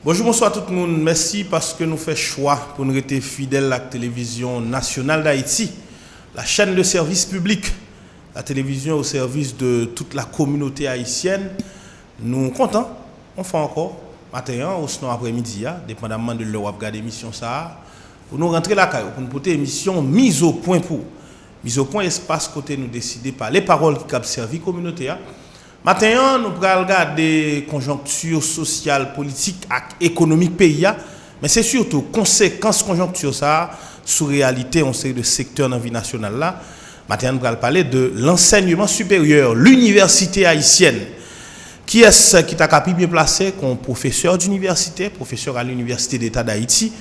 Bonjour, bonsoir tout le monde. Merci parce que nous faisons choix pour nous rester fidèles à la télévision nationale d'Haïti, la chaîne de service public, la télévision au service de toute la communauté haïtienne. Nous comptons, on fait encore, matin ou sinon après-midi, dépendamment de l'heure où vous regardez l'émission, pour nous rentrer la caille, pour nous porter émission mise au point pour. Mise au point, espace côté nous décider par les paroles qui ont servi la communauté. Maintenant, nous allons regarder conjoncture sociale, politique et économique pays, mais c'est surtout conséquences conjoncture ça sur réalité on sait de secteur dans la vie nationale là. Maintenant, nous allons parler de l'enseignement supérieur, l'université haïtienne. Qui est-ce qui t'a bien placé comme professeur d'université, professeur à l'université d'État d'Haïti,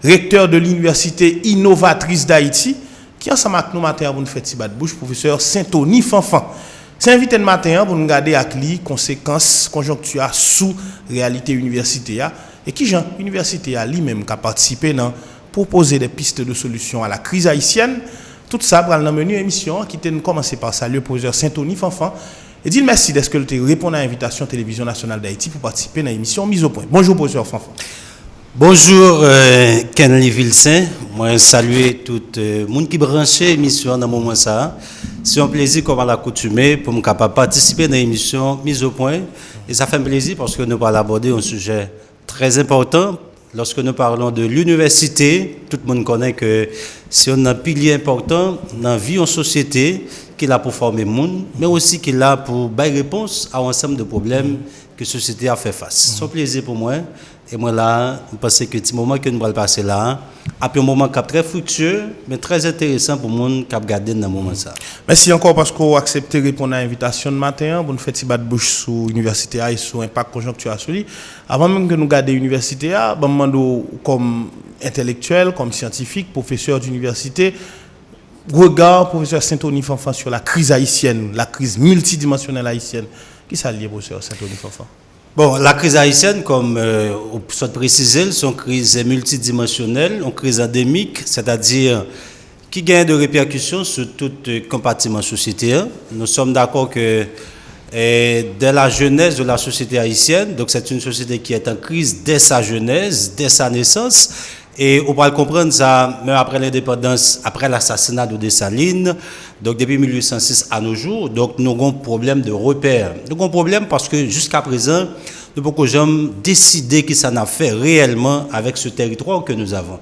recteur de l'université innovatrice d'Haïti, qui ensemble avec nous matin pour nous faire petit bouche, professeur Saint-Tony Fanfan. C'est invité le matin pour nous regarder avec les conséquences conjoncturelles sous réalité universitaire et qui Jean université a lui-même qui a participé dans proposer des pistes de solutions à la crise haïtienne. Tout ça pour le menu émission qui était commencé par saluer le professeur Saint-Tony Fanfan et dire merci d'être que tu réponds à l'invitation télévision nationale d'Haïti pour participer à l'émission mise au point. Bonjour professeur Fanfan. Bonjour Kenley Vilsain, moi saluer tout le monde qui branche l'émission dans le moment ça. C'est un plaisir comme à l'accoutumée pour me capable participer à l'émission mise au point et ça fait un plaisir parce que nous allons aborder un sujet très important. Lorsque nous parlons de l'université, tout le monde connaît que c'est un pilier important dans la vie en société qui est là pour former le monde, mais aussi qui est là pour donner réponse à un ensemble de problèmes que la société a fait face. C'est un plaisir pour moi. Et moi là, je pense que le moment que nous allons passer là, après un moment qui est très fructueux, mais très intéressant pour le monde qui a gardé dans ce moment ça. Merci encore parce que vous avez accepté de répondre à l'invitation de matin. Vous nous faites une bouche sur l'université et sur l'impact conjoncturel sur lui. Avant même que nous gardions l'université, je demande comme intellectuel, comme scientifique, professeur d'université, regard professeur Saint-Tony Fanfan sur la crise haïtienne, la crise multidimensionnelle haïtienne. Qui ça lié, professeur Saint-Tony Fanfan? Bon, la crise haïtienne, comme on peut préciser, c'est une crise multidimensionnelle, une crise endémique, c'est-à-dire qui gagne de répercussions sur tout compartiment société. Nous sommes d'accord que dès la jeunesse de la société haïtienne, donc c'est une société qui est en crise dès sa jeunesse, dès sa naissance, et on va le comprendre ça même après l'indépendance, après l'assassinat de Dessalines, donc depuis 1806 à nos jours, donc nous avons un problème de repère. Nous avons un problème parce que jusqu'à présent, nous ne pouvons jamais décider qui ça n'a fait réellement avec ce territoire que nous avons.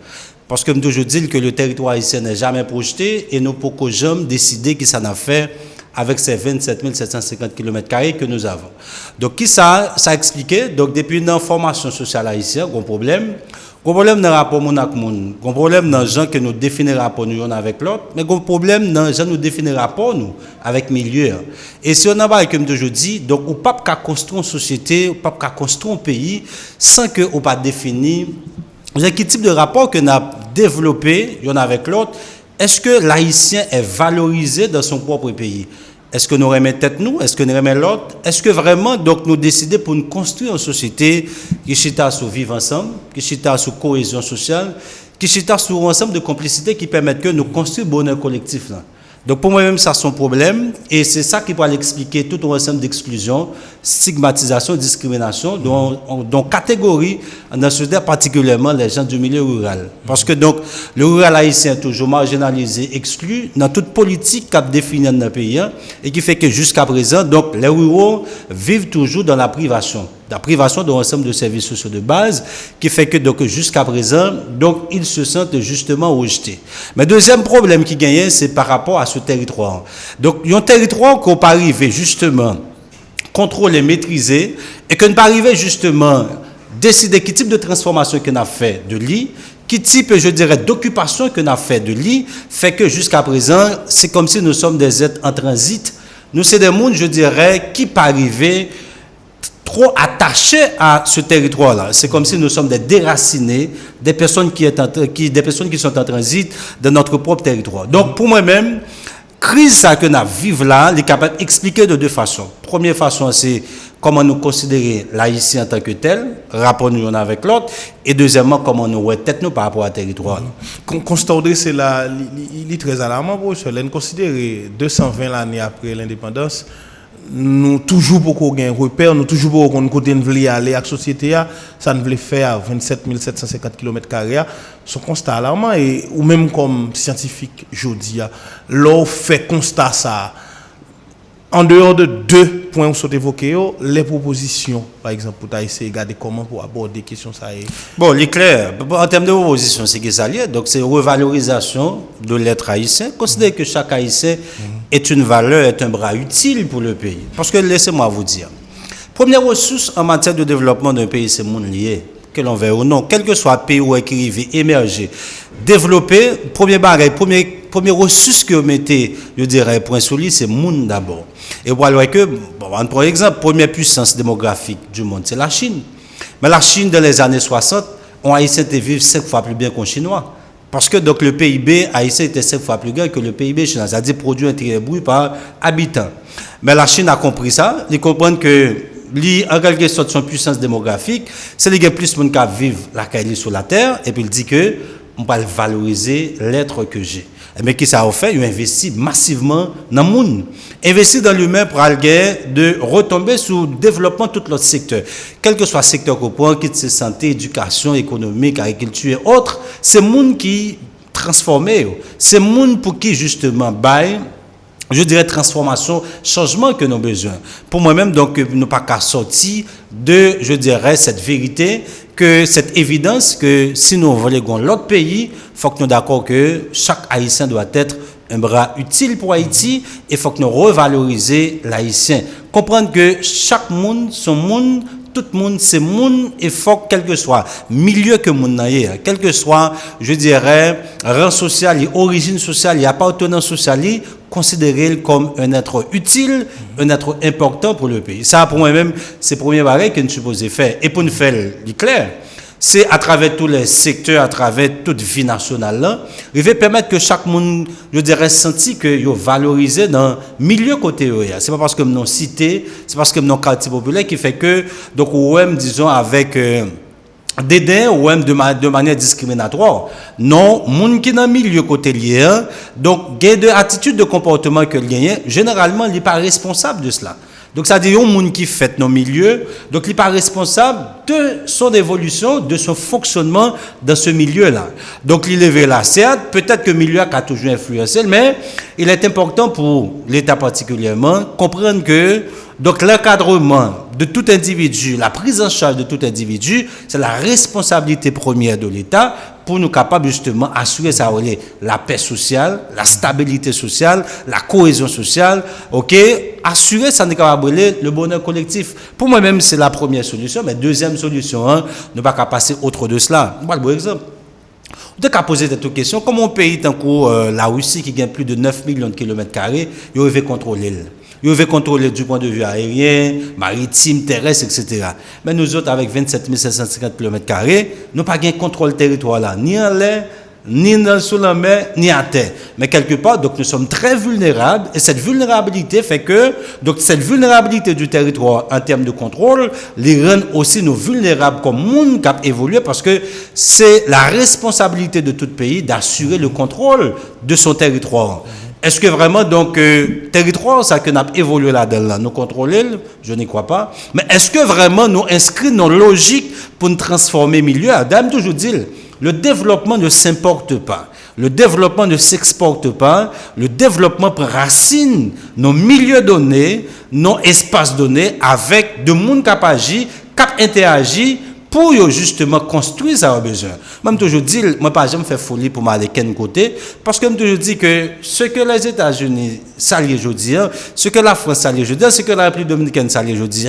Parce que je dis que le territoire haïtien n'est jamais projeté et nous ne pouvons jamais décider qui ça n'a fait avec ces 27 750 km² que nous avons. Donc, qui ça a expliqué? Donc, depuis une formation sociale haïtienne, un problème. Un problème dans le rapport avec le monde, un problème dans les gens que nous définissons rapport nous avec l'autre, mais un problème dans les gens nous définissons rapport nous avec le milieu. Et si on a pas comme je dis, donc on ne peut pas construire une société, on ne peut pas construire un pays sans que on pas définir quel type de rapport que nous avons développé avec l'autre. Est-ce que l'haïtien est valorisé dans son propre pays? Est-ce que nous remettons tête nous? Est-ce que nous remettons l'autre? Est-ce que vraiment donc nous décidons pour nous construire une société qui chita sur vivre ensemble, qui chita sur cohésion sociale, qui chita sur un ensemble de complicités qui permettent que nous construisons le bonheur collectif là? Donc pour moi-même, ça c'est un problème et c'est ça qui va expliquer tout un ensemble d'exclusion, stigmatisation, discrimination, dont catégorie dans la société, particulièrement les gens du milieu rural. Parce que donc le rural haïtien est toujours marginalisé, exclu dans toute politique qu'a définie dans le pays et qui fait que jusqu'à présent, donc les ruraux vivent toujours dans la privation d'un ensemble de services sociaux de base qui fait que donc jusqu'à présent donc ils se sentent justement rejetés. Mais deuxième problème qui gagne, c'est par rapport à ce territoire. Donc il y a un territoire qu'on peut arriver justement contrôler, maîtriser et qu'on peut arriver justement décider quel type de transformation qu'on a fait de lui, quel type, je dirais, d'occupation qu'on a fait de lui, fait que jusqu'à présent c'est comme si nous sommes des êtres en transit. Nous c'est des mondes, je dirais, qui peuvent arriver trop attachés à ce territoire-là. C'est comme si nous sommes des déracinés, des personnes qui sont en transit dans notre propre territoire. Donc, pour moi-même, crise ça que nous vivons là, est capable d'expliquer de deux façons. Première façon, c'est comment nous considérer l'haïtien en tant que tel, rapport nous avec l'autre, et deuxièmement, comment nous voyons tête nous par rapport à territoire. Constat c'est il est très alarmant pour cela. Considérer 220 années après l'indépendance, nous toujours beaucoup gain repère, nous toujours beaucoup qu'on côté veut aller à la société ça ne veut faire 27 750 km², son constat alarmant et ou même comme scientifique jodi l'on fait constat ça en dehors de deux points où sont évoqués les propositions par exemple pour essayer de regarder comment pour aborder question ça est bon il est clair en termes de proposition c'est que ça lié donc c'est revalorisation de l'être haïtien considérer que chaque haïtien est une valeur est un bras utile pour le pays parce que laissez-moi vous dire première ressource en matière de développement d'un pays c'est monde lié que l'on veut ou non quel que soit le pays où écrivez émerger développer premier bagage première ressource que vous mettez je dirais point solide c'est monde d'abord et voilà que bon par exemple première puissance démographique du monde c'est la Chine mais la Chine dans les années 60 on haïtien était vivre 5 fois plus bien qu'un chinois parce que donc le PIB haïtien était 5 fois plus grand que le PIB chinois c'est-à-dire produit intérieur brut par habitant mais la Chine a compris ça ils comprennent que en quelque sorte son puissance démographique c'est les gens plus de monde qui vivent la qualité sur la terre et puis il dit que on va valoriser l'être que j'ai mais qui ça a fait il investit massivement dans le monde investir dans l'humain pour aller de retomber sur le développement de tout l'autre secteur quel que soit le secteur qu'on prend qu'il soit santé éducation économique agriculture et autres c'est le monde qui transformé c'est le monde pour qui justement bail je dirais transformation, changement que nous avons besoin. Pour moi-même, donc, nous pas qu'à sortir de, je dirais, cette vérité, que cette évidence que si nous voulons l'autre pays, il faut que nous d'accord que chaque Haïtien doit être un bras utile pour Haïti et il faut que nous revaloriser l'Haïtien. Comprendre que chaque monde, son monde, tout le monde, c'est monde et faut quel que soit milieu que monde n'aille, quel que soit, je dirais, rang social, origine sociale, appartenance sociale, considéré comme un être utile, un être important pour le pays. Ça, pour moi-même, c'est le premier barrage que nous supposons faire. Et pour nous faire le clair, c'est à travers tous les secteurs, à travers toute vie nationale, là, il va permettre que chaque monde, je dirais, senti que yo valorisé dans le milieu côté. C'est pas parce que nous cité, c'est parce que nous quartier populaire qui fait que, donc, ou même, disons, avec dédain ou même de manière discriminatoire. Non, moun qui dans milieu côté lié, donc il y a des attitudes de comportement que gagne, généralement il n'est pas responsable de cela. Donc ça dit un moun qui fait nos milieux, donc il n'est pas responsable de son évolution, de son fonctionnement dans ce milieu-là. Donc il est là, certes, peut-être que le milieu a toujours influencé, mais il est important pour l'État particulièrement comprendre que donc l'encadrement de tout individu, la prise en charge de tout individu, c'est la responsabilité première de l'État pour nous capables justement assurer ça, la paix sociale, la stabilité sociale, la cohésion sociale, ok, assurer ça n'est capable le bonheur collectif. Pour moi-même, c'est la première solution, mais deuxième solution, ne pas passer autre de cela. Bon, bon exemple. On a posé cette question, comment un pays tant que la Russie qui gagne plus de 9 millions de kilomètres carrés, il veut contrôler. Il veut contrôler du point de vue aérien, maritime, terrestre, etc. Mais nous autres, avec 27 750 km², nous n'avons pas de contrôle territoire là, ni en l'air, ni sous la mer, ni à terre. Mais quelque part, donc nous sommes très vulnérables et cette vulnérabilité fait que, donc cette vulnérabilité du territoire en termes de contrôle, les rend aussi nous vulnérables comme monde qui a évolué parce que c'est la responsabilité de tout pays d'assurer le contrôle de son territoire. Est-ce que vraiment, donc, territoire, ça que nous avons évolué là-dedans, nous contrôler, je n'y crois pas. Mais est-ce que vraiment nous inscrivons nos logiques pour nous transformer le milieu? Dame toujours dit, le développement ne s'importe pas. Le développement ne s'exporte pas. Le développement prend racine nos milieux donnés, nos espaces donnés avec de monde qui agit, qui interagit pour justement construire ça a besoin. Même toujours dit, moi pas jamais faire folie pour m'aller quel côté parce que je toujours dis que ce que les États-Unis s'allient aujourd'hui, ce que la France s'allie aujourd'hui, ce que la République dominicaine s'allie aujourd'hui,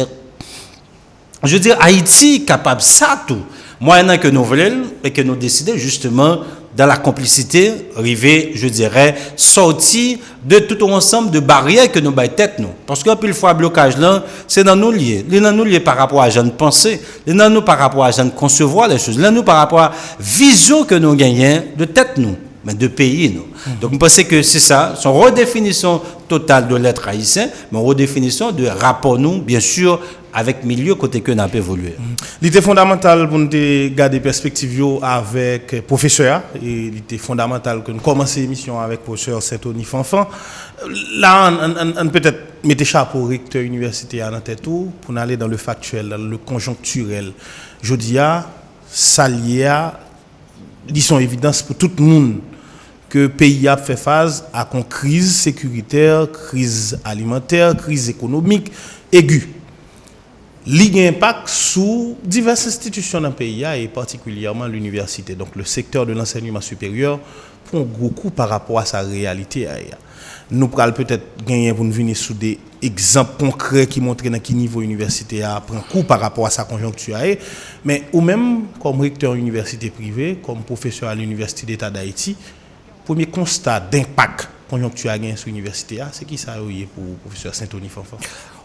je veux dire Haïti capable ça tout. Moyennant que nous voulons et que nous décidons justement dans la complicité, arriver, je dirais, sortir de tout ensemble de barrières que nous baillons tête nous. Parce qu'un peu le fois blocage là, c'est dans nous liés. C'est dans nous liés par rapport à jeune pensée, c'est dans nous par rapport à jeune concevoir les choses, c'est dans nous par rapport à vision que nous gagnons de tête nous, mais de pays nous. Donc je pense que c'est ça, son redéfinition totale de l'être haïtien, mais redéfinition de rapport nous, bien sûr, avec milieu côté que nous avons évolué. L'idée fondamentale pour nous garder perspective avec professeur et l'idée fondamentale que nous commençons l'émission avec professeur Saint-Oni Fanfan. Là, on peut-être mettez chapeau recteur universitaire en tête tout pour aller dans le factuel, dans le conjoncturel. Je dis ça lié à disons évidence pour tout le monde que le pays a fait face à une crise sécuritaire, crise alimentaire, crise économique aiguë. Il y a un impact sur diverses institutions dans le pays et particulièrement l'université. Donc le secteur de l'enseignement supérieur prend un gros coup par rapport à sa réalité. Nous pourrons peut-être gagner pour nous venir sur des exemples concrets qui montrent dans quel niveau l'université prend coup par rapport à sa conjoncture. Mais ou même comme recteur université privée, comme professeur à l'Université d'État d'Haïti, premier constat d'impact conjoncture sur l'université, c'est qui ça pour le professeur Saint-Tony Fanfan?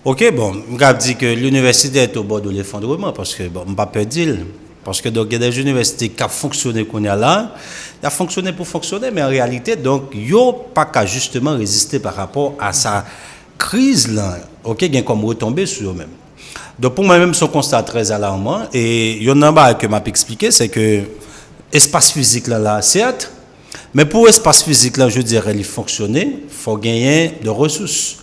Ok, bon, je dis que l'université est au bord de l'effondrement parce que, bon, je ne pas peur dire. Parce que donc il y a des universités qui ont fonctionné qu'on a là, il a fonctionné pour fonctionner, mais en réalité, donc, il n'y a pas qu'à justement résister par rapport à sa crise là, ok, il y a comme retombé sur eux-mêmes. Donc pour moi-même, ce constat très alarmant, et il y en a un que m'a expliqué, c'est que l'espace physique là, certes, mais pour l'espace physique là, je dirais, il fonctionner, il faut gagner de ressources.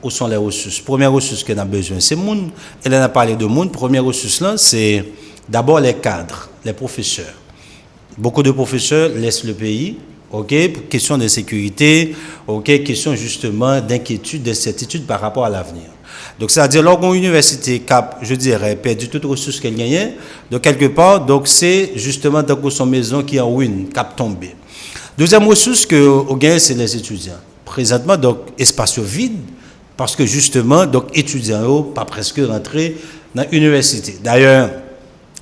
Où sont les ressources? Première ressource qu'on a besoin, c'est le monde. Elle en a parlé de monde. Première ressource là, c'est d'abord les cadres, les professeurs. Beaucoup de professeurs laissent le pays, ok, pour question de sécurité, ok, question justement d'inquiétude, d'incertitude par rapport à l'avenir. Donc c'est-à-dire lorsqu'une université cap, je dirais, perdu toutes les ressources qu'elle gagnait, donc quelque part, donc c'est justement dans son maison qui est en ruine, cap tombé. Deuxième ressource que on gagne, c'est les étudiants. Présentement, donc espace vide. Parce que justement, donc étudiants pas presque rentrés dans l'université. D'ailleurs,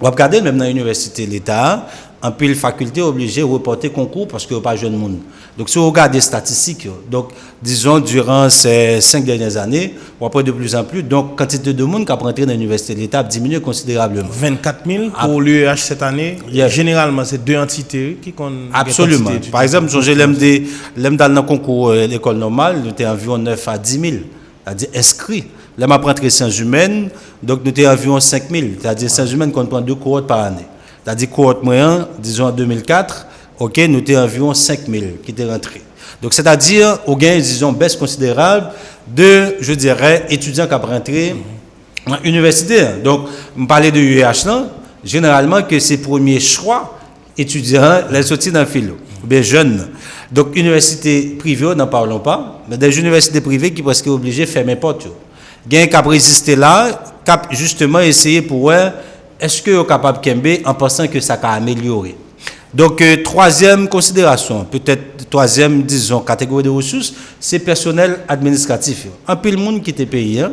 on va regarder même dans l'université l'État, en pile faculté obligée de reporter concours parce qu'il n'y a pas de jeunes monde. Donc si on regarde les statistiques, donc disons durant ces 5 dernières années, on voit de plus en plus, donc quantité de monde qui a rentré dans l'université de l'État a diminué considérablement. 24 000 pour l'UEH cette année. Yeah. Généralement, c'est 2 entités qui ont... Absolument. Par exemple, j'ai l'aime dans le concours l'école normale, nous étions environ 9 à 10 000. C'est-à-dire inscrits. Là, je prends les sciences humaines, donc nous avons environ 5 000. C'est-à-dire sciences humaines qu'on prend 2 cohortes par année. C'est-à-dire cohorte moyen, disons en 2004, ok, nous avons environ 5 000 qui étaient rentrés. Donc c'est-à-dire, au gain, disons, baisse considérable de, je dirais, étudiants qui ont rentré en université. Donc, je parlais de l'UEH là, généralement que c'est premier choix étudiants, les sorties dans le philo, ou bien jeunes. Donc, université privée, n'en parlons pas, mais des universités privées qui presque obligées de fermer porte. Il y a un cap résister là, cap justement essayer pour voir est-ce que est capable de en pensant que ça va améliorer. Donc, troisième considération, peut-être troisième, disons, catégorie de ressources, c'est personnel administratif. Un peu le monde qui était payé,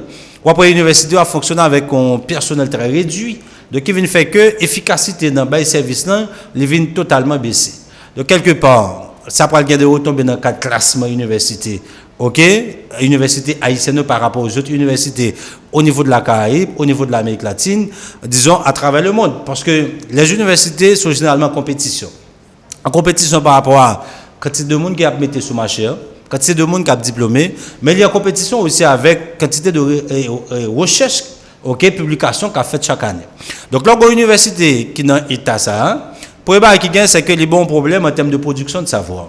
ou après l'université va fonctionner avec un personnel très réduit, donc il vient faire que l'efficacité dans les services là, il vient totalement baisser. Donc, quelque part, ça pourrait gagner de retomber dans le cadre classement université. OK? Université haïtienne par rapport aux autres universités au niveau de la Caraïbe, au niveau de l'Amérique latine, disons à travers le monde. Parce que les universités sont généralement en compétition. En compétition par rapport à quantité de monde qui a mis sur le marché, quantité de monde qui a diplômé, mais il y a compétition aussi avec quantité de recherche, OK, publication qu'a fait chaque année. Donc, l'université qui dans l'état ça, pour les qui gagne, c'est que les bons problèmes en termes de production de savoir.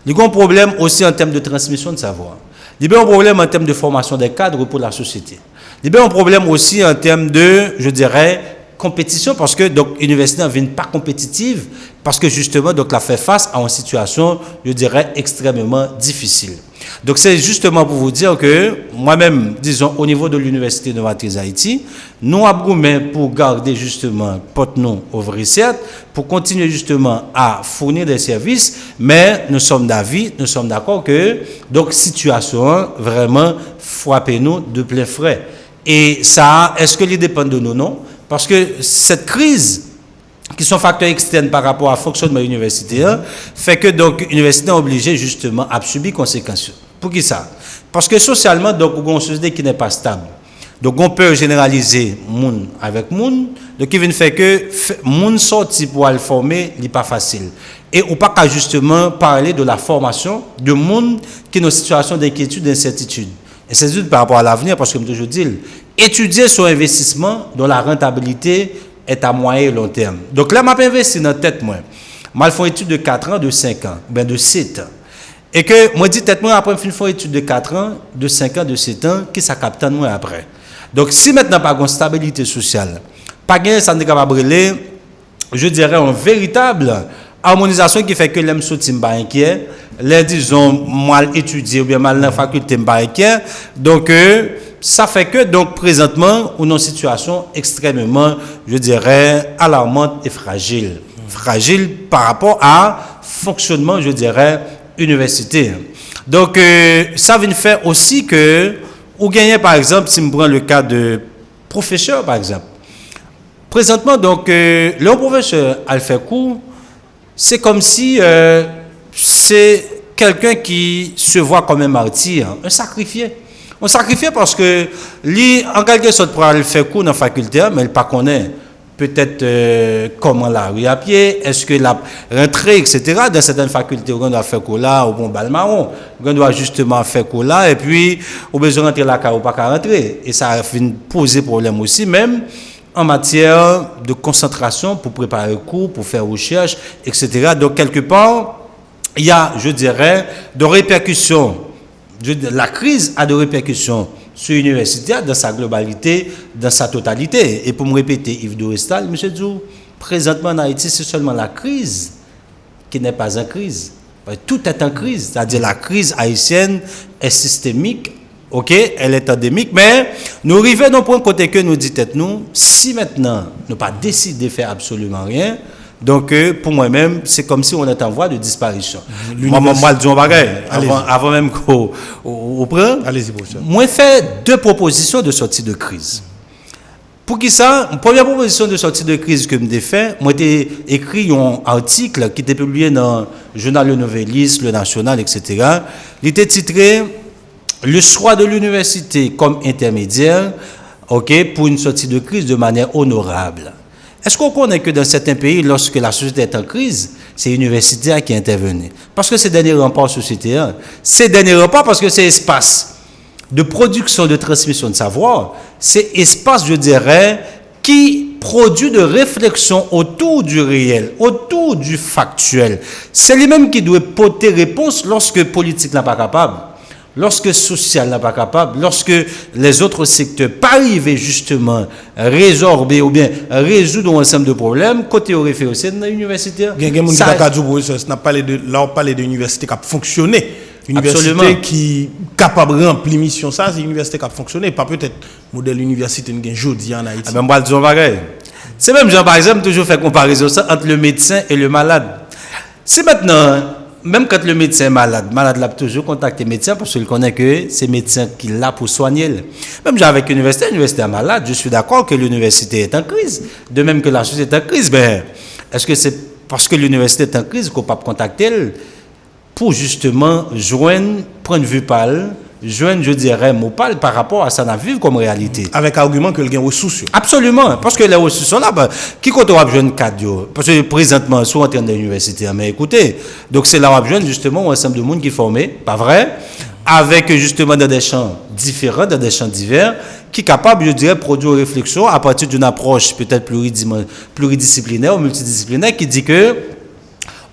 Les bons problèmes aussi en termes de transmission de savoir. Les bons problèmes en termes de formation des cadres pour la société. Les bons problèmes aussi en termes de, je dirais, compétition, parce que donc l'université ne vient pas compétitive, parce que justement, donc, la fait face à une situation, je dirais, extrêmement difficile. Donc, c'est justement pour vous dire que moi-même, disons, au niveau de l'Université de Matrice Haïti, nous avons pour garder justement porte nous ouvrir certes, pour continuer justement à fournir des services, mais nous sommes d'avis, nous sommes d'accord que, donc, situation vraiment frappez nous de plein frais. Et ça, est-ce que il dépend de nous? Non. Parce que cette crise, qui sont facteurs externes par rapport au fonctionnement universitaire, fait que donc l'université est obligée justement à subir conséquences. Pour qui ça? Parce que socialement, donc, on a une société qui n'est pas stable. Donc, on peut généraliser monde avec monde. Donc, il vient faire que monde sorti pour le former, n'est pas facile. Et on ne peut pas justement parler de la formation de monde qui est dans une situation d'inquiétude, d'incertitude. Incertitude par rapport à l'avenir, parce que comme je dis, étudier son investissement dont la rentabilité est à moyen et long terme. Donc là, je vais investir dans la tête, moi. Je fais une étude de 4 ans, de 5 ans, bien de 7 ans. Et que moi, dis tête moi, après, je fais une étude de 4 ans, de 5 ans, de 7 ans, qui ça capte moi après. Donc, si maintenant, pas de stabilité sociale, pas de ça n'est capable de brûler, je dirais, une véritable harmonisation qui fait que les sortis pas inquiets, les disons mal étudiés ou bien mal dans la faculté pas inquiets. Donc, ça fait que, donc, présentement, on est dans une situation extrêmement, je dirais, alarmante et fragile. Fragile par rapport à fonctionnement, je dirais, universitaire. Donc, ça vient faire aussi que, ou gagner, par exemple, si je prends le cas de professeur, par exemple. Présentement, donc, le professeur a fait cours, c'est comme si c'est quelqu'un qui se voit comme un martyr, un sacrifié. On sacrifie parce que, lui, en quelque sorte, pour aller faire cours dans la faculté, mais il ne connaît pas peut-être comment la rue à pied, est-ce que la rentrée, etc. Dans certaines facultés, on doit faire cours là, au bon bal marron, on doit justement faire cours là, et puis, on a besoin de rentrer là, ou pas qu'à rentrer. Et ça a posé problème aussi, même en matière de concentration pour préparer le cours, pour faire recherche, etc. Donc, quelque part, il y a, je dirais, de répercussions. La crise a des répercussions sur l'université dans sa globalité, dans sa totalité. Et pour me répéter, Yves Dorestal, M. Djou, présentement en Haïti, c'est seulement la crise qui n'est pas en crise. Tout est en crise. C'est-à-dire la crise haïtienne est systémique, ok, elle est endémique, mais nous arrivons dans un point côté que nous disons, nous, si maintenant nous pas décidé de faire absolument rien, donc, pour moi-même, c'est comme si on était en voie de disparition. Moi, je dis un bagage, avant même qu'on prenne. Allez-y, professeur. Moi, fait 2 propositions de sortie de crise. Pour qui ça? Une première proposition de sortie de crise que je fait, moi, j'ai écrit un article qui était publié dans le journal Le Noveliste, Le National, etc. Il était titré « Le choix de l'université comme intermédiaire, ok, pour une sortie de crise de manière honorable ». Est-ce qu'on connaît que dans certains pays, lorsque la société est en crise, c'est l'université qui intervient? Parce que c'est le dernier rempart sociétaire. C'est le dernier rempart parce que c'est espace de production, de transmission de savoir. C'est espace, je dirais, qui produit de réflexion autour du réel, autour du factuel. C'est lui-même qui doit porter réponse lorsque politique n'est pas capable. Lorsque social n'est pas capable, lorsque les autres secteurs pas arrivent justement à résorber ou bien à résoudre un ensemble de problèmes, côté au référé aussi dans l'université. Il y a des gens qui parlé de l'université qui a fonctionné. Université qui est capable de remplir mission, ça, c'est une université qui a fonctionné. Pas peut-être modèle université aujourd'hui en Haïti. Même c'est même, genre, par exemple, toujours fait comparaison ça entre le médecin et le malade. C'est maintenant. Même quand le médecin est malade, l'a toujours contacté le médecin parce qu'il connaît que c'est le médecin qui l'a pour soigner. Même avec l'université est malade, je suis d'accord que l'université est en crise. De même que la société est en crise. Ben, est-ce que c'est parce que l'université est en crise qu'on peut contacter elle pour justement joindre, prendre vue pâle, joindre, je dirais, mot pâle par rapport à ça à vivre comme réalité. Avec argument que le gain ressources. Absolument, parce que les ressources sont là. Ben, qui compte à joindre cadre? Parce que présentement, soit en train de l'université, mais écoutez, donc c'est là où on joindre justement un ensemble de monde qui est formé, pas vrai? Avec justement dans des champs différents, dans des champs divers, qui est capable, je dirais, de produire une réflexion à partir d'une approche peut-être pluridisciplinaire ou multidisciplinaire qui dit que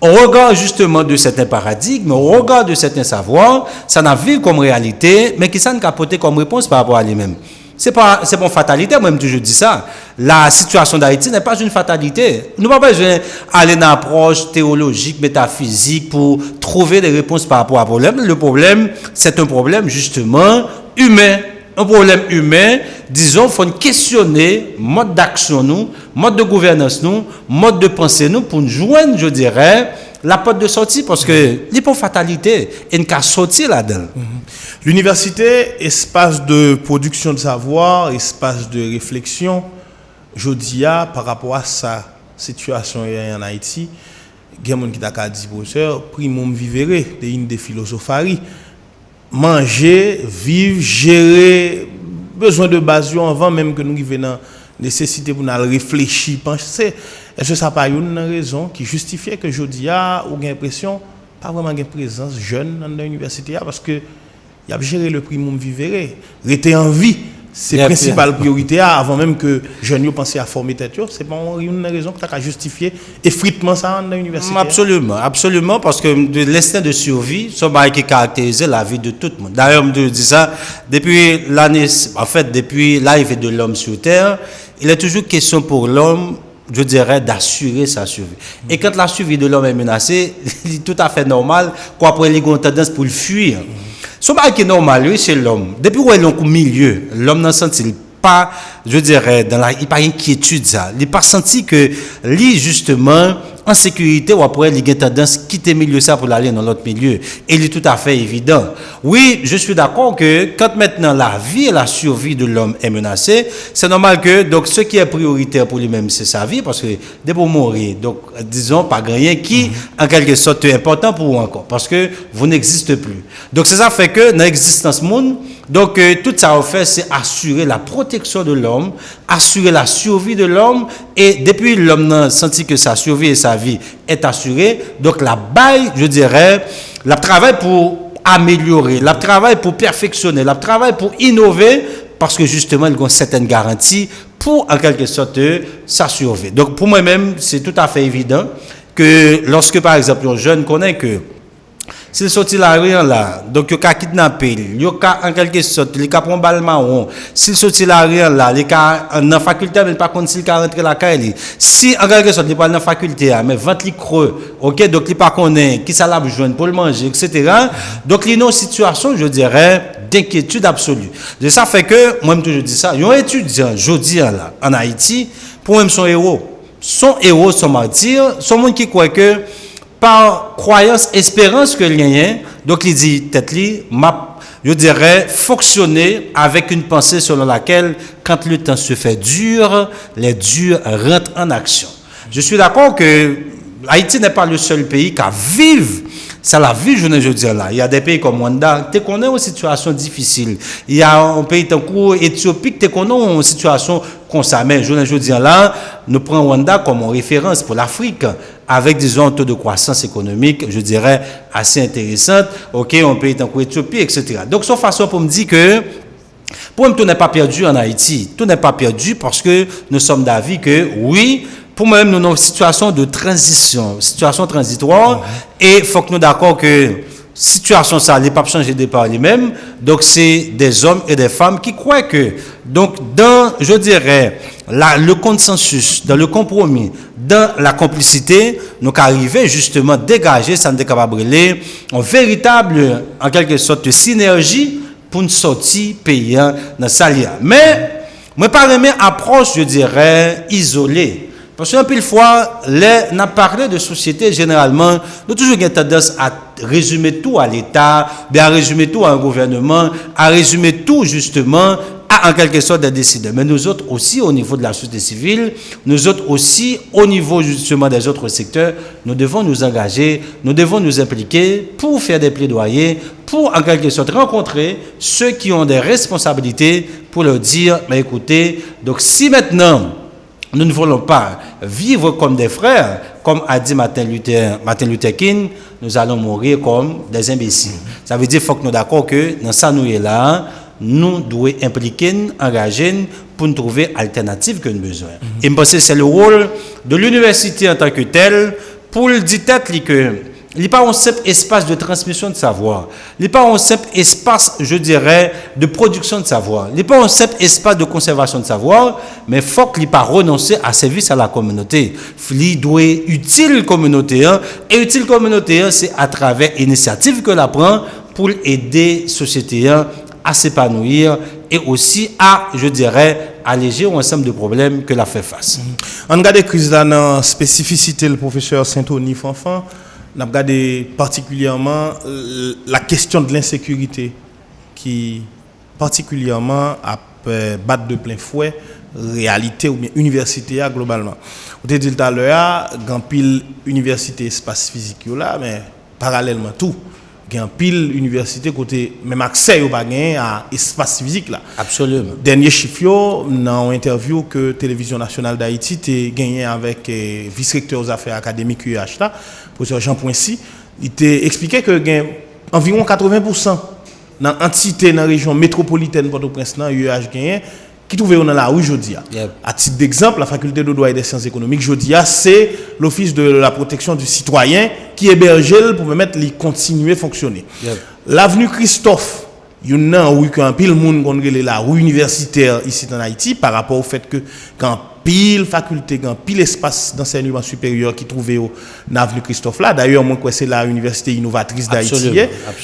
au regard justement de certains paradigmes, au regard de certains savoirs, ça n'a vu comme réalité, mais qui ça n'a capoté comme réponse par rapport à lui-même. C'est pas une fatalité, moi-même toujours dis ça. La situation d'Haïti n'est pas une fatalité. Nous n'avons pas besoin d'aller dans une approche théologique, métaphysique pour trouver des réponses par rapport à un problème. Le problème, c'est un problème justement humain. Un problème humain, disons, il faut questionner mode d'action nous, mode de gouvernance nous, mode de pensée nous pour nous joindre, je dirais, la porte de sortie parce que l'hypo fatalité est une cas sortie là-dedans. L'université, espace de production de savoir, espace de réflexion, je dis par rapport à sa situation en Haïti, il y a des gens qui ont dit, professeur, primum vivere, des philosopharies. Manger, vivre, gérer, besoin de base avant même que nous venons nécessité pour nous réfléchir, penser. Est-ce que ça n'a pas une raison qui justifie que je dis ou j'ai l'impression pas vraiment une présence jeune dans l'université parce que il a géré le primum vivere, rester en vie c'est la principale priorité avant même que jeunes pensent à former tête. C'est pas une raison que tu as justifié effritement ça dans l'université. Absolument, absolument, parce que l'instinct de survie, c'est ce qui caractérise la vie de tout le monde. D'ailleurs, je dis ça, depuis l'arrivée de l'homme sur Terre, il est toujours question pour l'homme, je dirais, d'assurer sa survie. Et quand la survie de l'homme est menacée, il est tout à fait normal qu'après, il y a une tendance pour le fuir. Ce qui est normal, oui, c'est l'homme. Depuis où il est au milieu, l'homme n'a senti pas, je dirais, il pas inquiétude ça. Il n'a pas senti que lui, justement, en sécurité, ou après, il a tendance à quitter le milieu ça pour aller dans l'autre milieu. Et il est tout à fait évident. Oui, je suis d'accord que quand maintenant la vie et la survie de l'homme est menacée, c'est normal que, donc, ce qui est prioritaire pour lui-même, c'est sa vie, parce que dès pour mourir, donc, disons, pas rien qui, en quelque sorte, est important pour vous encore, parce que vous n'existez plus. Donc, c'est ça fait que, dans l'existence monde, donc, tout ça a fait, c'est assurer la protection de l'homme, assurer la survie de l'homme, et depuis l'homme a senti que sa survie et sa vie est assurée, donc la baille, je dirais, la travail pour améliorer, la travail pour perfectionner, la travail pour innover, parce que justement, il y a une certaine garantie pour, en quelque sorte, sa survie. Donc, pour moi-même, c'est tout à fait évident que lorsque, par exemple, un jeune connaît que s'il sortit la rue là, donc il a kidnappé, il a en quelque sorte, il a pris un balle marron. S'il sortit la rue là, il a dans la faculté, mais par contre, s'il a rentré la caille, si en quelque sorte, il pas dans la faculté, mais ventre li creux, ok, donc il pas connaît, qui ça l'a besoin pour le manger, etc. Donc il y a une situation, je dirais, d'inquiétude absolue. De ça fait que, moi-même toujours dis ça, un étudiant, je dis là, en Haïti, pour moi, son héros. Son héros, son martyr, son monde qui croit que, par croyance, espérance que rien, donc il dit, je dirais, fonctionner avec une pensée selon laquelle, quand le temps se fait dur, les durs rentrent en action. Je suis d'accord que Haïti n'est pas le seul pays qui vive. C'est la vie, je dis là. Il y a des pays comme Rwanda qui connaissent une situation difficile. Il y a un pays comme Éthiopie qui connaît une situation comme ça. Mais je dis là, nous prenons Rwanda comme référence pour l'Afrique, avec, disons, un taux de croissance économique, je dirais, assez intéressante. OK, un pays comme Éthiopie, etc. Donc, c'est une façon pour me dire que, pour moi, tout n'est pas perdu en Haïti. Tout n'est pas perdu parce que nous sommes d'avis que, oui, pour moi-même, nous avons une situation de transition, situation transitoire, et il faut que nous d'accord que situation ça, les papes changent de par lui-même, donc c'est des hommes et des femmes qui croient que, donc dans, je dirais, le consensus, dans le compromis, dans la complicité, nous arrivons justement à dégager, ça nous est capable de brûler, une véritable, en quelque sorte, synergie pour une sortie payante dans ça. Mais, moi, par une approche, je dirais, isolée. Parce qu'un peu de fois, on a parlé de société, généralement, nous avons toujours une tendance à résumer tout à l'État, à résumer tout à un gouvernement, à résumer tout justement à en quelque sorte des décideurs. Mais nous autres aussi, au niveau de la société civile, nous autres aussi, au niveau justement des autres secteurs, nous devons nous engager, nous devons nous impliquer pour faire des plaidoyers, pour en quelque sorte rencontrer ceux qui ont des responsabilités pour leur dire, mais écoutez, donc si maintenant, nous ne voulons pas vivre comme des frères, comme a dit Martin Luther King, nous allons mourir comme des imbéciles. Ça veut dire qu'il faut que nous sommes d'accord que dans ça nous est là, nous devons impliquer, engager pour nous trouver alternative que nous avons besoin. Et je pense que c'est le rôle de l'université en tant que telle pour le dire que il n'est pas un simple espace de transmission de savoir. Il n'est pas un simple espace, je dirais, de production de savoir. Il n'est pas un simple espace de conservation de savoir, mais il faut qu'il n'ait pas renoncer à service à la communauté. Il doit être utile communauté. Et utile communauté, c'est à travers l'initiative que l'on prend pour aider la société à s'épanouir et aussi à, je dirais, alléger un ensemble de problèmes que l'on fait face. On regarde la crise dans la spécificité du professeur Saint-Oni Fanfan. On a regardé particulièrement la question de l'insécurité qui particulièrement a battu de plein fouet réalité ou bien université globalement. Vous avez dit tout à l'heure, il y a pile université espace physique là, mais parallèlement tout, il y a pile université côté même accès au bagage à espace physique là. Absolument. Dernier chiffre dans une interview que Télévision Nationale d'Haïti a gagné avec vice-recteur aux affaires académiques UH là, professeur Jean Poincy, il t'a expliqué que environ 80% dans l'entité, dans la région métropolitaine Port-au-Prince, UEH gagné, qui trouve dans la rue aujourd'hui. À titre d'exemple, la faculté de droit et des sciences économiques aujourd'hui, c'est l'office de la protection du citoyen qui héberge pour permettre de continuer à fonctionner. L'avenue Christophe, il y a un pile monde qu'on la rue universitaire ici en Haïti par rapport au fait que quand pile faculté, quand pile espace d'enseignement supérieur qui trouvait au avenue Christophe là. D'ailleurs, moi c'est la université innovatrice d'Haïti.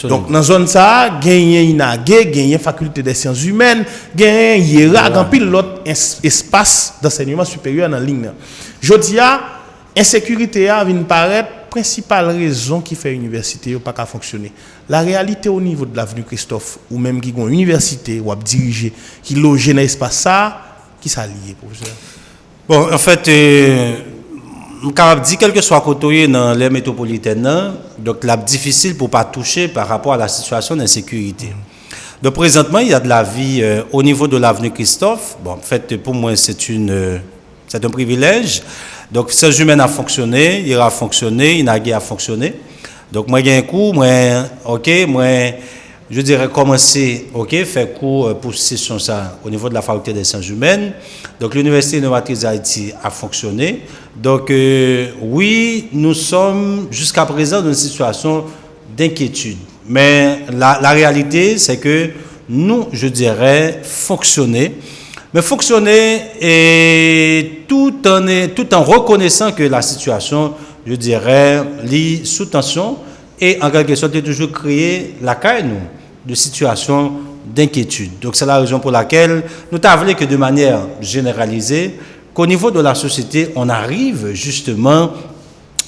Donc dans zone ça, gagné INAGE, gagné faculté des sciences humaines, gagné IERA, quand pile l'autre espace d'enseignement supérieur dans ligne. Jodia, insécurité a vient paraître principale raison qui fait l'université pas qu'à fonctionner. La réalité au niveau de l'avenue Christophe ou même qui ont université ou à diriger qui loge dans espace ça, qui ça lié professeur? Bon, en fait, je capable dire quel que soit côté dans les métropolitaines, donc la difficile pour pas toucher par rapport à la situation d'insécurité. Donc présentement, il y a de la vie au niveau de l'avenue Christophe. Bon, en fait, pour moi, c'est un privilège. Donc, ces humains a fonctionné, il a fonctionné, il a fonctionné. Donc, moi, j'ai un coup, je dirais commencer, faire cours pour session ça au niveau de la faculté des sciences humaines. Donc, l'université innovatrice d'Haïti a fonctionné. Donc, oui, nous sommes jusqu'à présent dans une situation d'inquiétude. Mais la réalité, c'est que nous, je dirais, fonctionner. Mais fonctionner et tout en reconnaissant que la situation, je dirais, lie sous tension et en quelque sorte, toujours créer la caille de situation d'inquiétude. Donc, c'est la raison pour laquelle nous avons que de manière généralisée, qu'au niveau de la société, on arrive justement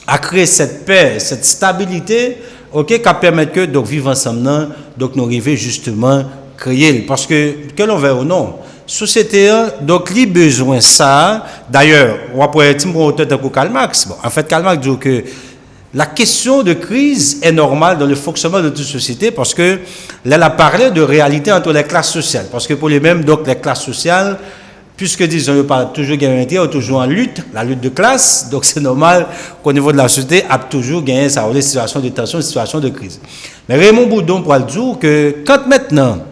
à créer cette paix, cette stabilité, qui permet que donc vivre ensemble, donc nous arriver justement créer. Parce que l'on veut ou non, société, donc, les besoins, ça, d'ailleurs, on va pouvoir dire Karl Marx. Bon, en fait, Karl Marx dit que la question de crise est normale dans le fonctionnement de toute société parce que là, elle a parlé de réalité entre les classes sociales. Parce que pour les mêmes, donc, les classes sociales, puisque, disons, il parle toujours gagné, toujours en lutte, la lutte de classe, donc c'est normal qu'au niveau de la société, a toujours gagné ça, des situations de tension, des situations de crise. Mais Raymond Boudon pourra dire que quand maintenant,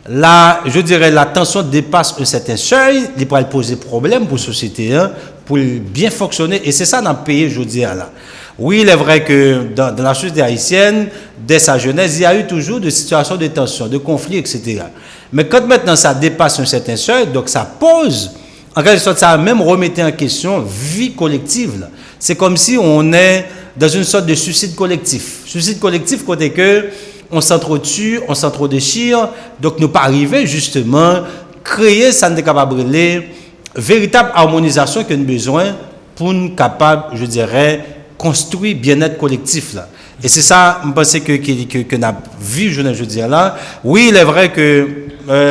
je dirais, la tension dépasse un certain seuil, il pourrait poser problème pour la société, pour bien fonctionner. Et c'est ça dans le pays, je dis là. Oui, il est vrai que dans la société haïtienne, dès sa jeunesse, il y a eu toujours des situations de tension, de conflits, etc. Mais quand maintenant ça dépasse un certain seuil, donc ça pose, en quelque sorte, ça même remettait en question vie collective. C'est comme si on est dans une sorte de suicide collectif. Suicide collectif, côté que on s'entretue, on s'entre-déchire, donc nous pas arriver justement créer ça n'est capable de véritable harmonisation que nous besoin pour nous capable, je dirais, construire bien-être collectif là. Et c'est ça, je pense que n'a vu je dis là. Oui, il est vrai que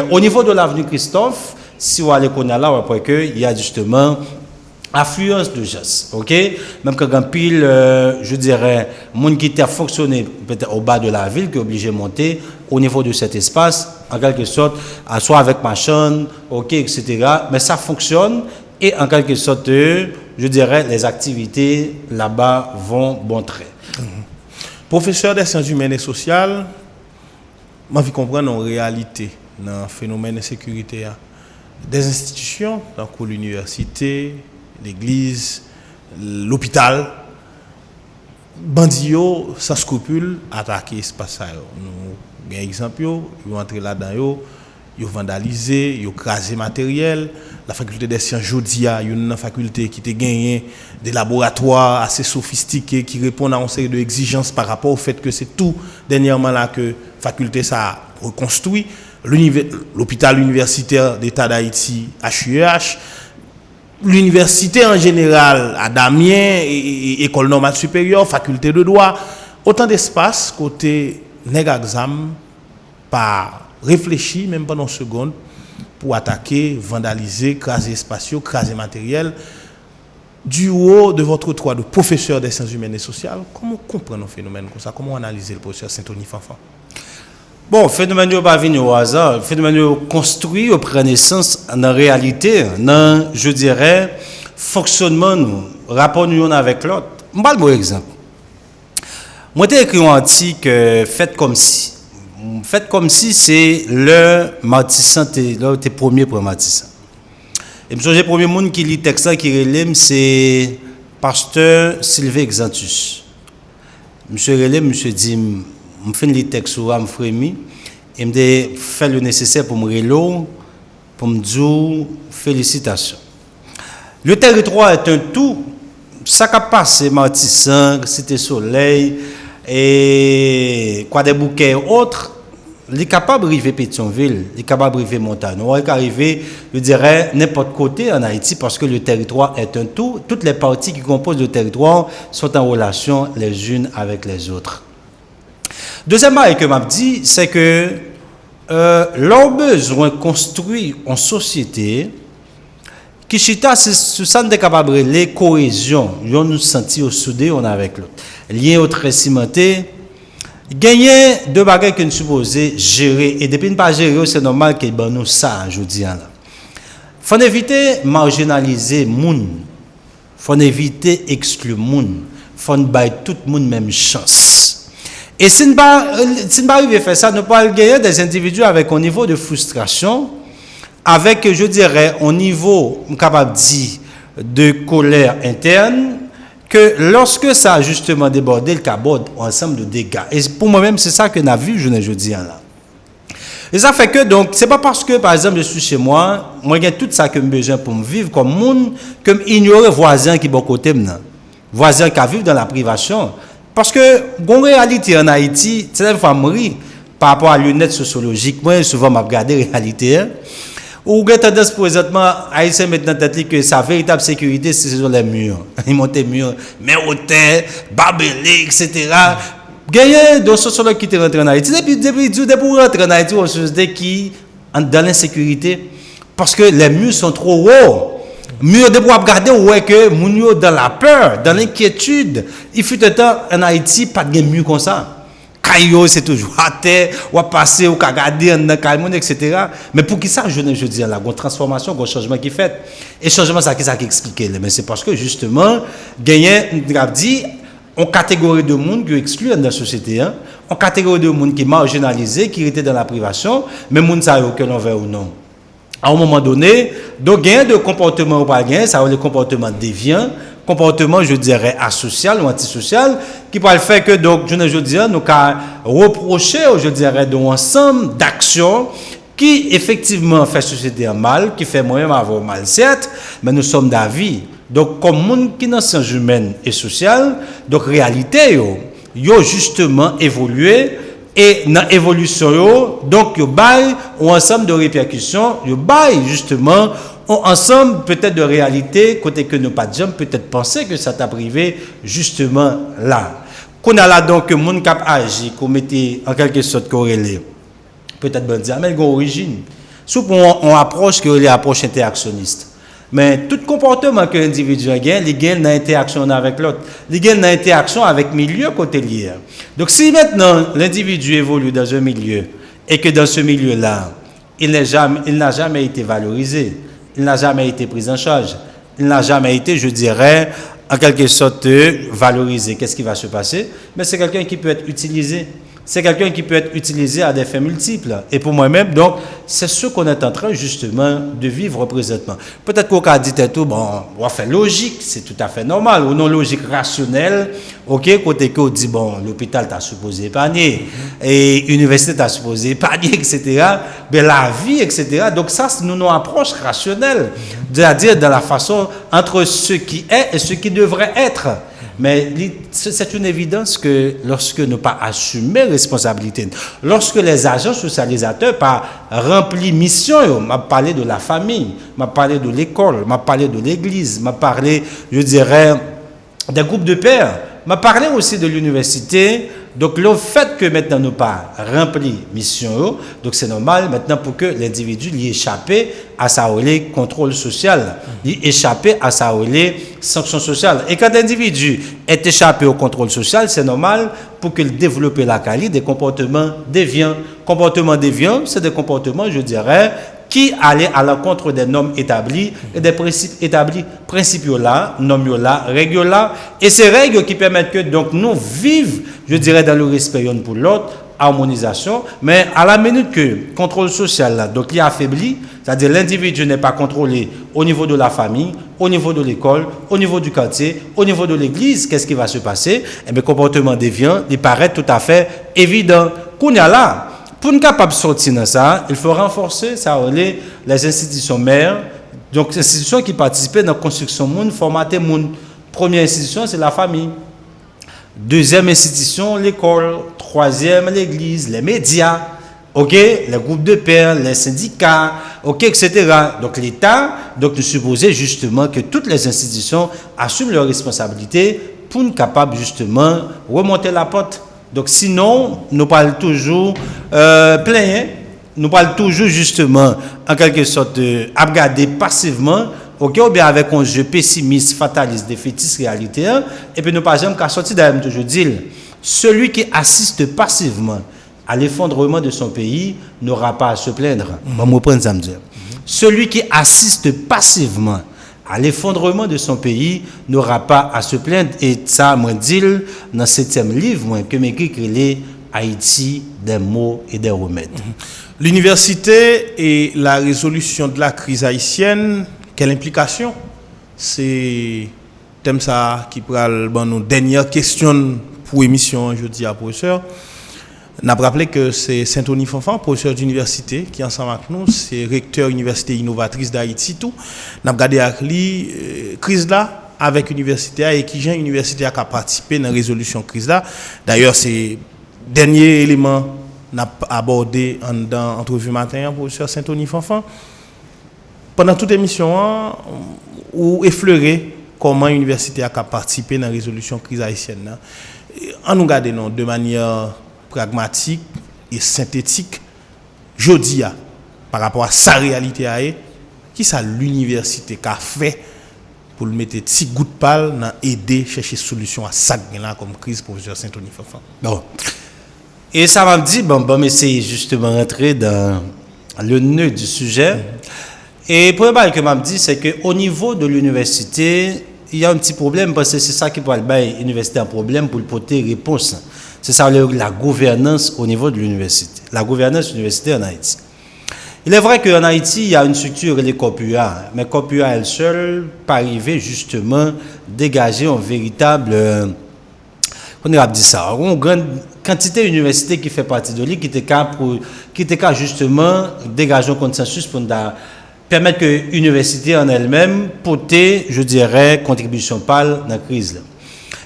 au niveau de l'avenue Christophe, si vous allez connaître là, on voit qu'il y a justement affluence de gens, même quand un pile, je dirais, monde qui a fonctionné peut-être au bas de la ville, qui est obligé de monter au niveau de cet espace, en quelque sorte, soit avec machine, etc. Mais ça fonctionne et en quelque sorte, je dirais, les activités là-bas vont bon trait. Professeur des sciences humaines et sociales, moi je comprends en réalité dans le phénomène de sécurité des institutions, donc l'université, l'église, l'hôpital, bandits sans scrupule attaquer l'espace. Nous avons un exemple, ils entrent là-dedans, ils vandalisé, ils crasé matériel. La faculté des sciences Jodia, une faculté qui a gagné des laboratoires assez sophistiqués qui répondent à une série d'exigences par rapport au fait que c'est tout dernièrement là que la faculté ça reconstruit. L'hôpital universitaire d'État d'Haïti, HUEH, l'université en général, à Damien, école normale supérieure, faculté de droit, autant d'espace côté Negaxam, pas réfléchi, même pendant une seconde, pour attaquer, vandaliser, craser spatiaux, craser matériel. Du haut de votre droit de professeur des sciences humaines et sociales, comment comprendre un phénomène comme ça? Comment analyser le professeur Saint-Tony Fanfan? Bon, le phénomène n'est pas venu au hasard. Le phénomène est construit, au prend naissance en réalité, dans, je dirais, fonctionnement, nous, rapport nous avec l'autre. Je vais vous donner un exemple. Moi, j'ai écrit un article fait comme si. faites comme si c'est le martissant, tes premiers pour martissant. Et je le premier monde qui lit le texte qui relève, c'est pasteur Sylvain Exantus. Monsieur relève, monsieur dit, je fais le texte sur me frémi et me fait le nécessaire pour me reloer, pour me dire félicitations. Le territoire est un tout, ça qui passe, Martissant, Cité Soleil, et quoi des bouquets autres, il est capable d'arriver Pétionville, il est capable d'arriver Montagne, il est arriver, je dirais, n'importe côté en Haïti parce que le territoire est un tout. Toutes les parties qui composent le territoire sont en relation les unes avec les autres. Deuxièmement, et que m'a dit, c'est que leur besoin construit en société, qui chita, c'est ça n'est capable de les cohésion, on nous sentit au soudé, on avec l'autre. Lien au très cimenté, gagner deux bagages que nous supposons gérer, et depuis ne pas gérer, c'est normal que nous ça, je dis là. Faut éviter marginaliser moun, faut éviter exclure moun, faut bailler tout le monde même chance. Et si nous pas arriver à faire ça, nous pas gagner des individus avec un niveau de frustration, avec, je dirais, un niveau, capable de dire, de colère interne, que lorsque ça a justement débordé, le cabode un ensemble de dégâts. Et pour moi-même, c'est ça que nous avons vu, je dis là. Et ça fait que, donc, c'est pas parce que, par exemple, je suis chez moi, moi, j'ai tout ça que j'ai besoin pour me vivre comme monde, que ignorer voisin qui est bon côté maintenant. Voisin qui vivent dans la privation. Parce que, en réalité, en Haïti, c'est une fois mourir par rapport à lunettes sociologiques. Moi, souvent, je regarde la réalité. Ou vous avez tendance présentement à essayer maintenant tête que sa véritable sécurité, c'est sur les murs. Ils montent les murs, mais hôtel, barbelé, etc. Gagné de sociologues qui rentrent en Haïti. Depuis pour rentrer en Haïti, on se dit qui dans l'insécurité. Parce que les murs sont trop hauts. Murs de pour regarder, ouais que moun dans la peur, dans l'inquiétude. Il fut un temps en Haïti, pas de murs comme ça. Caillou, c'est toujours à terre, ou à passer, ou à regarder dans le etc. Mais pour qui ça, je dis, là, une transformation, un changement qui est fait. Et changement, ça qui explique. Mais c'est parce que justement, gagner, dit, on catégorie de monde qui exclut dans la société, hein, on catégorie de monde qui est marginalisé, qui était dans la privation, mais monde ça que l'on veut ou non. À un moment donné, donc gain de comportement ou pas gain, ça a le comportement déviant, comportement, je dirais, asocial ou antisocial, qui peut le faire que, donc, je dirais, nous avons reproché, je dirais, d'un ensemble d'actions qui, effectivement, fait société en mal, qui fait moi-même avoir mal, certes, mais nous sommes d'avis. Donc, comme monde qui dans sciences humaines et sociales, donc, réalité, yo justement évolué, et dans l'évolution, donc, yo bail un ensemble de répercussions, yo bail justement, ensemble peut-être de réalité, côté que nous pas de gens, peut-être penser que ça t'a privé justement là. Qu'on a là donc que monde cap agi, qu'on mettait en quelque sorte corrélé. Peut-être bon dire, mais il y a une origine. Souvent on approche que les approches interactionnistes. Mais tout comportement que l'individu a gagné, il gagne dans l'interaction avec l'autre. Il gagne dans l'interaction avec le milieu côté lié. Donc si maintenant l'individu évolue dans un milieu et que dans ce milieu-là, il n'a jamais été valorisé, il n'a jamais été pris en charge, il n'a jamais été, je dirais, en quelque sorte valorisé. Qu'est-ce qui va se passer? Mais c'est quelqu'un qui peut être utilisé. C'est quelqu'un qui peut être utilisé à des fins multiples. Et pour moi-même, donc, c'est ce qu'on est en train justement de vivre présentement. Peut-être qu'on a dit tout, bon, on va faire logique, c'est tout à fait normal, ou non logique rationnelle, ok, côté qu'on dit, bon, l'hôpital t'a supposé épargner, et l'université t'a supposé épargner, etc., mais la vie, etc. Donc ça, c'est une approche rationnelle, c'est-à-dire dans la façon entre ce qui est et ce qui devrait être. Mais c'est une évidence que lorsque nous pas assumer responsabilité, lorsque les agents socialisateurs pas rempli mission, m'a parlé de la famille, m'a parlé de l'école, m'a parlé de l'église, m'a parlé, je dirais, des groupes de pères, m'a parlé aussi de l'université. Donc le fait que maintenant nous pas rempli mission, donc c'est normal maintenant pour que l'individu lui échappe à sa contrôle social, lui échappe à sa sanction sociale. Et quand l'individu est échappé au contrôle social, c'est normal pour qu'il développe la qualité des comportements déviants. Comportements déviants, c'est des comportements, je dirais, qui allaient à l'encontre des normes établies et des principes établis, principes là, normes là, règles là, et ces règles qui permettent que donc nous vivons, je dirais, dans le respect l'un pour l'autre, harmonisation, mais à la minute que le contrôle social, là, donc il est affaibli, c'est-à-dire l'individu n'est pas contrôlé au niveau de la famille, au niveau de l'école, au niveau du quartier, au niveau de l'église, qu'est-ce qui va se passer? Eh bien, comportement déviant, il paraît tout à fait évident. Qu'on y a là, pour nous capable de sortir dans ça, il faut renforcer ça, les institutions mères, donc institutions qui participent dans la construction monde, formater monde. Première institution, c'est la famille. Deuxième institution, l'école. Troisième, l'église, les médias, ok, les groupes de pairs, les syndicats, ok, etc. Donc l'État, donc nous supposons justement que toutes les institutions assument leurs responsabilités pour nous capables justement remonter la pente. Donc sinon, nous parlons toujours plein, nous parlons toujours justement en quelque sorte à regarder passivement. Ok, ou bien avec un jeu pessimiste, fataliste, défaitiste, réalité, et puis nous pas jamais qu'à sortir d'ailleurs toujours dire, celui qui assiste passivement à l'effondrement de son pays n'aura pas à se plaindre. On va reprendre ça me dire. Celui qui assiste passivement à l'effondrement de son pays n'aura pas à se plaindre. Et ça, moi dit dans le 7e livre, moi, que m'écrit les Haïti, des mots et des remèdes. L'université et la résolution de la crise haïtienne. Quelle implication? C'est thème ça qui pral bon nous dernière question pour émission jeudi à professeur. N'a rappelé que c'est Saint-Oni Fanfan, professeur d'université qui ensemble avec nous, c'est recteur université innovatrice d'Haïti tout. N'a regardé avec lui crise là avec université et qui j'ai université a participé dans la résolution crise là. D'ailleurs c'est dernier élément n'a abordé dans entrevue matin professeur Saint-Oni Fanfan. Pendant toute émission, ou effleurer comment l'université a participé dans la résolution de la crise haïtienne. En nous regardant de manière pragmatique et synthétique, jeudi, par rapport à sa réalité, qui ça l'université a fait pour le mettre petit goût de pâle dans aider chercher solution à ça comme crise, professeur Saint-Oni Fanfan. Bon. Et ça m'a dit, bon, essayer justement rentrer dans le nœud du sujet. Et pour le que m'a dit, c'est qu'au niveau de l'université, il y a un petit problème parce que c'est ça qui peut aller l'université un problème pour le porter réponse. C'est ça la gouvernance au niveau de l'université, la gouvernance universitaire en Haïti. Il est vrai qu'en Haïti, il y a une structure, les COPUA, mais COPUA elle seule pas arriver justement dégager un véritable, on a dit ça, une grande quantité d'universités qui fait partie de lui, qui était qu'à justement dégager un consensus pour permettre que l'université en elle-même porter, je dirais, contribution pâle dans la crise.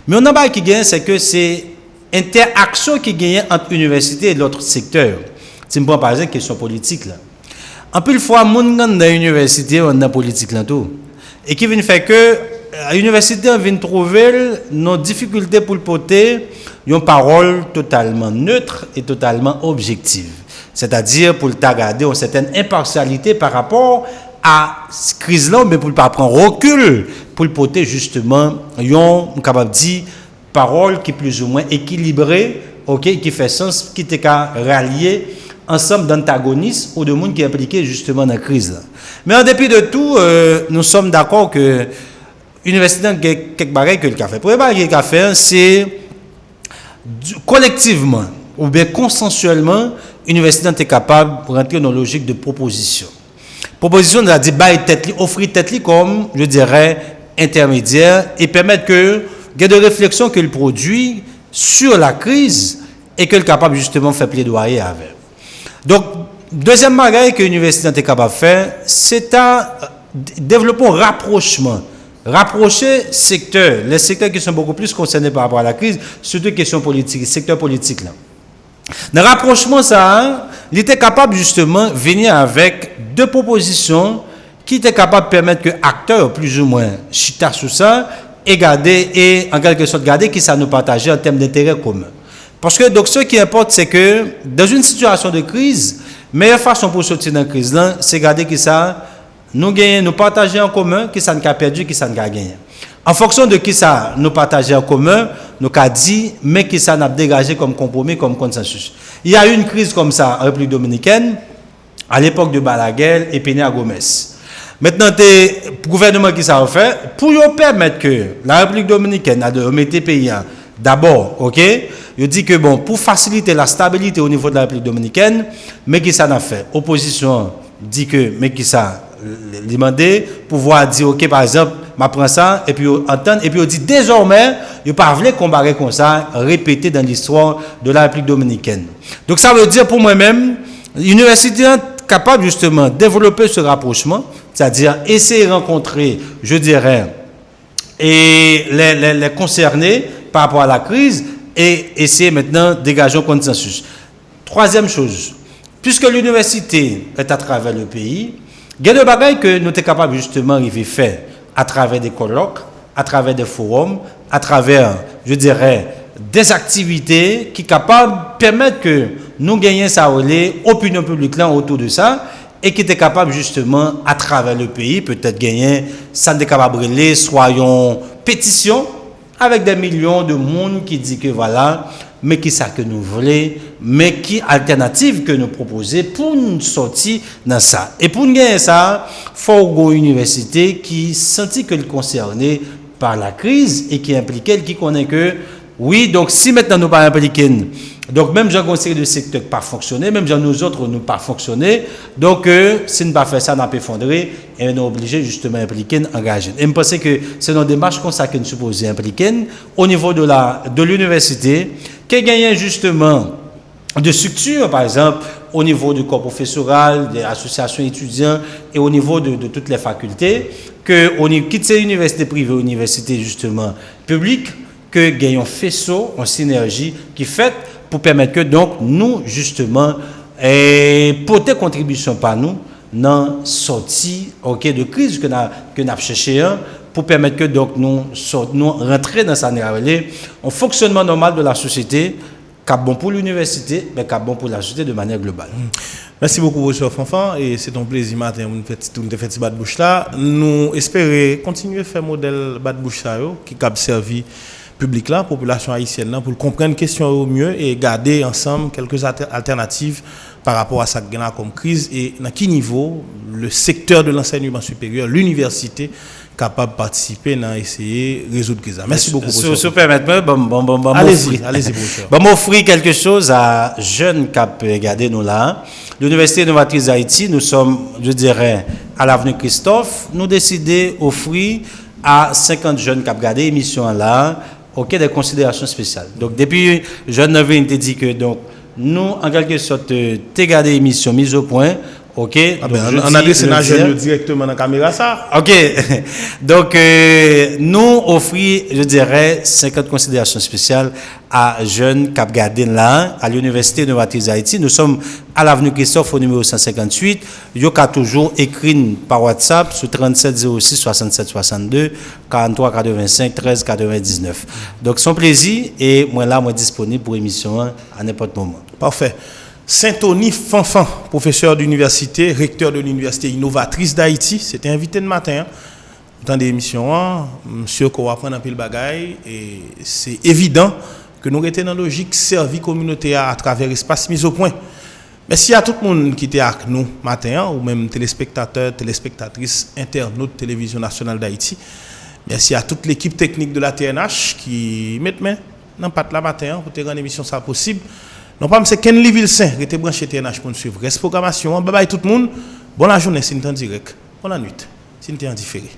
Mais on a pas qui gagne, c'est que c'est interaction qui gagne entre l'université et l'autre secteur. Si je prends par exemple la question politique là. En plus, fois, moun dans l'université, on a politique là tout. Et qui vient faire que l'université vient trouver nos difficultés pour porter une parole totalement neutre et totalement objective. C'est-à-dire pour le regarder une certaine impartialité par rapport à cette crise-là, mais pour ne pas prendre recul, pour le porter justement, on capable de dire parole qui est plus ou moins équilibrée, okay, qui fait sens, qui est rallier ensemble d'antagonistes ou de monde qui est impliqué justement dans la crise. Là. Mais en dépit de tout, nous sommes d'accord que l'université a quelques bagages que le café. Pour les bagages que le café, c'est collectivement ou bien consensuellement, l'université est capable de rentrer dans une logique de proposition. Proposition, on a dit, offrir tête comme, je dirais, intermédiaire et permettre que il y ait des réflexions que le produit sur la crise et que le capable justement faire plaidoyer avec. Donc, deuxième bagage que l'université est capable de faire, c'est à développer un rapprochement. Rapprocher les secteurs qui sont beaucoup plus concernés par rapport à la crise, surtout les questions politiques, les secteurs politiques là. Dans le rapprochement, ça, il était capable justement de venir avec deux propositions qui étaient capables de permettre que acteurs plus ou moins chita sur ça et garder et en quelque sorte garder qui ça nous partageait en termes d'intérêt commun. Parce que donc ce qui importe c'est que dans une situation de crise, meilleure façon pour sortir de la crise là, c'est garder qui ça nous gagner, nous partager en commun, qui ça nous a perdu, qui ça nous a gagné. En fonction de qui ça nous partager en commun, nous avons dit, mais qui ça n'a dégagé comme compromis, comme consensus. Il y a eu une crise comme ça en République dominicaine, à l'époque de Balaguer et Peña Gomez. Maintenant, le gouvernement qui ça a fait, pour permettre que la République dominicaine a de remettre pays d'abord, ok, il dit que bon, pour faciliter la stabilité au niveau de la République dominicaine, mais qui ça n'a fait? Opposition dit que, mais qui ça demandé, pouvoir dire, ok, par exemple, je prends ça, et puis entendre, et puis on dit désormais, il ne pas voulu comparer comme ça, répéter dans l'histoire de la République dominicaine. Donc ça veut dire pour moi-même, l'université est capable justement de développer ce rapprochement, c'est-à-dire essayer de rencontrer, je dirais, et les concernés par rapport à la crise et essayer maintenant de dégager un consensus. Troisième chose, puisque l'université est à travers le pays, il y a des bagages que nous sommes capables justement de faire à travers des colloques, à travers des forums, à travers, je dirais, des activités qui sont capables de permettre que nous gagnions ça opinion publique là autour de ça et qui étaient capables justement à travers le pays peut-être gagner ça de capable de soyons pétition avec des millions de monde qui dit que voilà mais qui ça que nous voulons mais qui alternative que nous proposer pour nous sortir dans ça et pour gagner ça faut une université qui sentit que le concerné par la crise et qui impliquait qui connaît que oui donc si maintenant nous pas impliqués donc même j'ai conseillé de secteur pas fonctionner même j'ai nous autres nous pas fonctionner donc si nous pas faire ça n'a pas effondré et on est obligé justement impliquer engager et je pense que c'est une démarche comme ça que nous supposons impliquer au niveau de l'université qui gagne justement de structures par exemple au niveau du corps professoral des associations étudiants et au niveau de toutes les facultés que on quitte ces universités privées universités justement publiques que gagnons faisceau en synergie qui fait pour permettre que donc nous justement porter contribution par nous dans sortie de crise que n'a cherché pour permettre que donc nous rentrer dans ça un fonctionnement normal de la société cap bon pour l'université mais cap bon pour la société de manière globale. Merci beaucoup professeur Fanfan et c'est un plaisir matin nous fait ce bat bouche là nous espérer continuer faire modèle bat bouche ça qui cap servi public là, population haïtienne là, pour comprendre la question au mieux et garder ensemble quelques alternatives par rapport à ça comme crise et dans quel niveau le secteur de l'enseignement supérieur, l'université capable de participer à essayer de résoudre crise. Merci beaucoup. Si vous permettez, allez-y, professeur. Bon, m'offrir quelque chose à jeunes qui regardé nous là. L'Université Innovatrice d'Haïti, nous sommes, je dirais, à l'avenue Christophe, nous décidons d'offrir à 50 jeunes qui ont regardé l'émission là, des considérations spéciales. Donc, depuis, jeune Nevin te dit que, donc, nous, en quelque sorte, t'es gardé l'émission mise au point, ok? On a laissé la jeune directement dans la caméra, ça? Ok. Donc, nous offrons, je dirais, 50 considérations spéciales à jeunes qui ont regardé là, à l'Université Innovatrice d'Haïti. Nous sommes à l'avenue Christophe au numéro 158. Yo a toujours écrit par WhatsApp sur 37 06 67 62 43 85 13 99. Donc, son plaisir et moi là, moi disponible pour l'émission à n'importe moment. Parfait. Saint-Tony Fanfan, professeur d'université, recteur de l'Université Innovatrice d'Haïti, c'était invité le matin dans des émissions. Monsieur qu'on va prendre un peu le bagaille et c'est évident que nous étions dans la logique service communautaire à travers l'espace mis au point. Merci à tout le monde qui était avec nous matin, ou même téléspectateurs, téléspectatrices, internautes, télévision nationale d'Haïti. Merci à toute l'équipe technique de la TNH qui met main dans pat la matin pour te rendre l'émission ça possible. Non pas c'est Ken Livilsain qui était branché TNH pour nous suivre. Reste programmation. Bye bye tout le monde. Bonne journée si vous êtes en direct. Bonne nuit si vous êtes en différé.